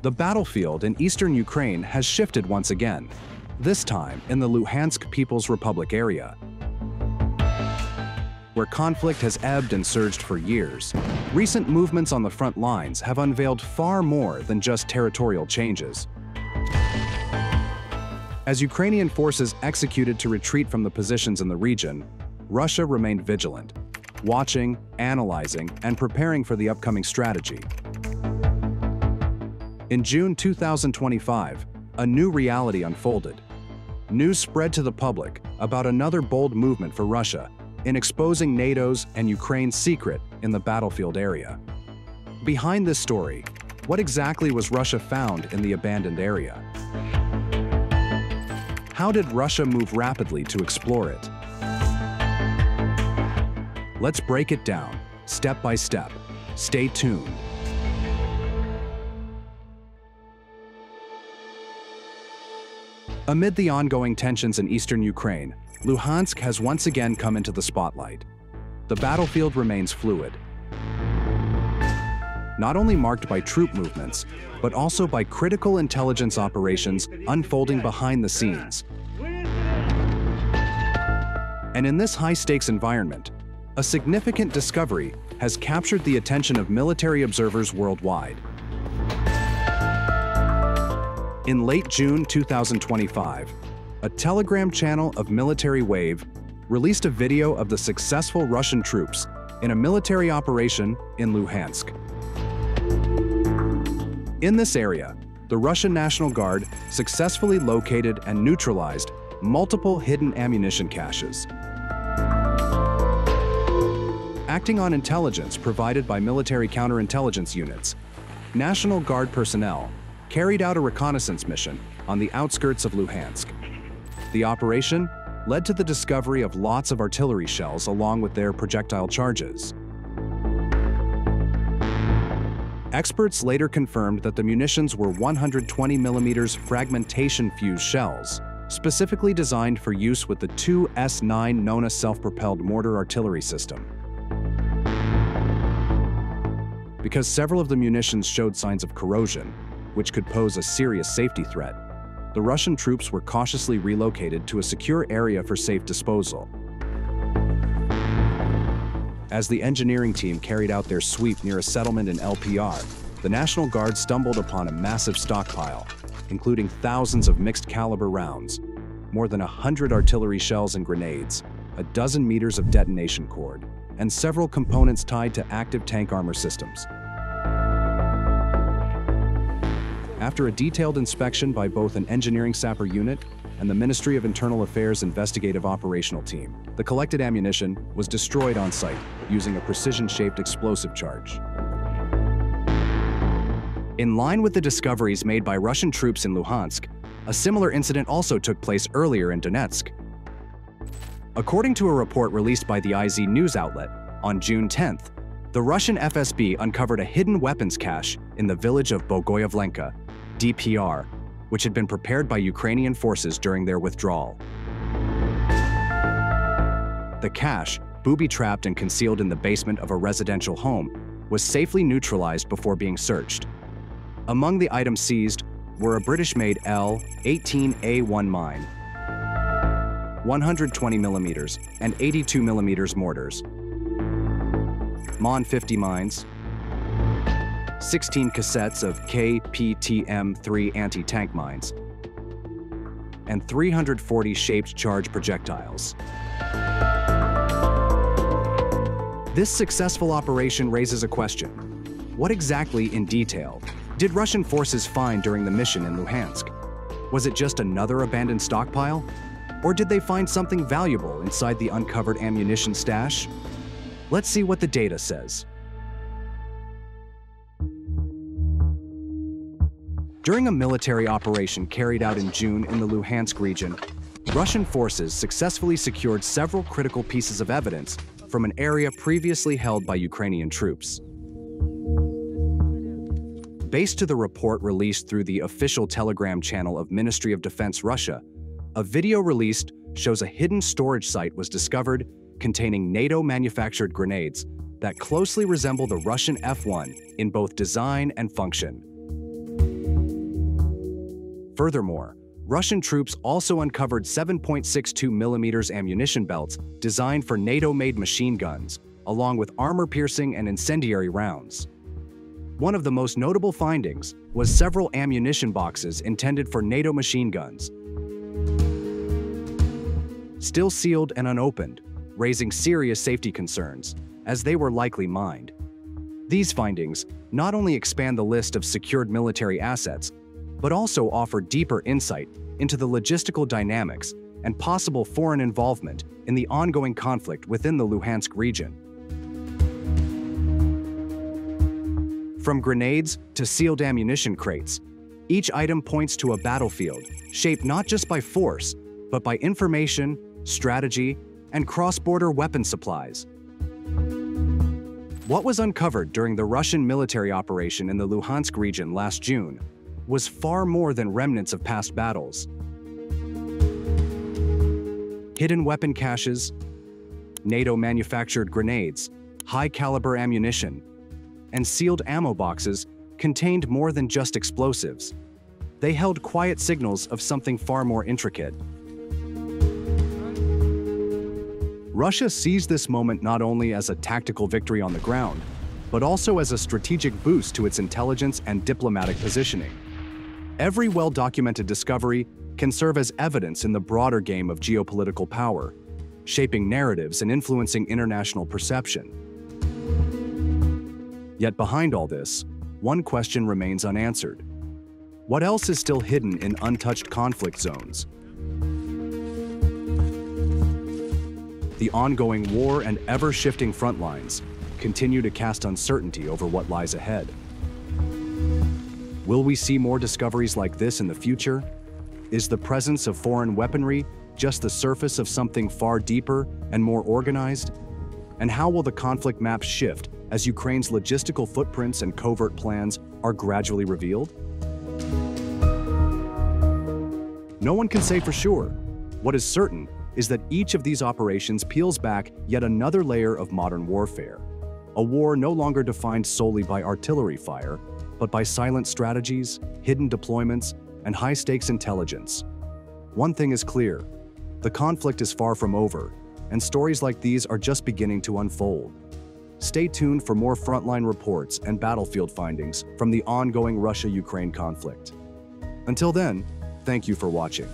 The battlefield in eastern Ukraine has shifted once again, this time in the Luhansk People's Republic area. Where conflict has ebbed and surged for years, recent movements on the front lines have unveiled far more than just territorial changes. As Ukrainian forces executed to retreat from the positions in the region, Russia remained vigilant, watching, analyzing, and preparing for the upcoming strategy. In June 2025, a new reality unfolded. News spread to the public about another bold movement for Russia in exposing NATO's and Ukraine's secret in the battlefield area. Behind this story, what exactly was Russia found in the abandoned area? How did Russia move rapidly to explore it? Let's break it down, step by step. Stay tuned. Amid the ongoing tensions in eastern Ukraine, Luhansk has once again come into the spotlight. The battlefield remains fluid, not only marked by troop movements, but also by critical intelligence operations unfolding behind the scenes. And in this high-stakes environment, a significant discovery has captured the attention of military observers worldwide. In late June 2025, a Telegram channel of Military Wave released a video of the successful Russian troops in a military operation in Luhansk. In this area, the Russian National Guard successfully located and neutralized multiple hidden ammunition caches. Acting on intelligence provided by military counterintelligence units, National Guard personnel carried out a reconnaissance mission on the outskirts of Luhansk. The operation led to the discovery of lots of artillery shells along with their projectile charges. Experts later confirmed that the munitions were 120mm fragmentation-fused shells, specifically designed for use with the 2S9 Nona self-propelled mortar artillery system. Because several of the munitions showed signs of corrosion, which could pose a serious safety threat, the Russian troops were cautiously relocated to a secure area for safe disposal. As the engineering team carried out their sweep near a settlement in LPR, the National Guard stumbled upon a massive stockpile, including thousands of mixed-caliber rounds, more than 100 artillery shells and grenades, a dozen meters of detonation cord, and several components tied to active tank armor systems. After a detailed inspection by both an engineering sapper unit and the Ministry of Internal Affairs investigative operational team, the collected ammunition was destroyed on site using a precision-shaped explosive charge. In line with the discoveries made by Russian troops in Luhansk, a similar incident also took place earlier in Donetsk. According to a report released by the IZ news outlet, on June 10th, the Russian FSB uncovered a hidden weapons cache in the village of Bogoyavlenka, DPR, which had been prepared by Ukrainian forces during their withdrawal. The cache, booby-trapped and concealed in the basement of a residential home, was safely neutralized before being searched. Among the items seized were a British-made L-18A1 mine, 120mm and 82mm mortars, MON 50 mines, 16 cassettes of KPTM-3 anti-tank mines, and 340 shaped charge projectiles. This successful operation raises a question. What exactly, in detail, did Russian forces find during the mission in Luhansk? Was it just another abandoned stockpile? Or did they find something valuable inside the uncovered ammunition stash? Let's see what the data says. During a military operation carried out in June in the Luhansk region, Russian forces successfully secured several critical pieces of evidence from an area previously held by Ukrainian troops. Based to the report released through the official Telegram channel of Ministry of Defense Russia, a video released shows a hidden storage site was discovered containing NATO-manufactured grenades that closely resemble the Russian F-1 in both design and function. Furthermore, Russian troops also uncovered 7.62mm ammunition belts designed for NATO-made machine guns, along with armor-piercing and incendiary rounds. One of the most notable findings was several ammunition boxes intended for NATO machine guns, still sealed and unopened, raising serious safety concerns, as they were likely mined. These findings not only expand the list of secured military assets, but also offer deeper insight into the logistical dynamics and possible foreign involvement in the ongoing conflict within the Luhansk region. From grenades to sealed ammunition crates, each item points to a battlefield shaped not just by force, but by information, strategy, and cross-border weapon supplies. What was uncovered during the Russian military operation in the Luhansk region last June was far more than remnants of past battles. Hidden weapon caches, NATO-manufactured grenades, high-caliber ammunition, and sealed ammo boxes contained more than just explosives. They held quiet signals of something far more intricate. Russia sees this moment not only as a tactical victory on the ground, but also as a strategic boost to its intelligence and diplomatic positioning. Every well-documented discovery can serve as evidence in the broader game of geopolitical power, shaping narratives and influencing international perception. Yet behind all this, one question remains unanswered. What else is still hidden in untouched conflict zones? The ongoing war and ever-shifting front lines continue to cast uncertainty over what lies ahead. Will we see more discoveries like this in the future? Is the presence of foreign weaponry just the surface of something far deeper and more organized? And how will the conflict map shift as Ukraine's logistical footprints and covert plans are gradually revealed? No one can say for sure. What is certain is that each of these operations peels back yet another layer of modern warfare. A war no longer defined solely by artillery fire, but by silent strategies, hidden deployments, and high-stakes intelligence. One thing is clear: the conflict is far from over, and stories like these are just beginning to unfold. Stay tuned for more frontline reports and battlefield findings from the ongoing Russia-Ukraine conflict. Until then, thank you for watching.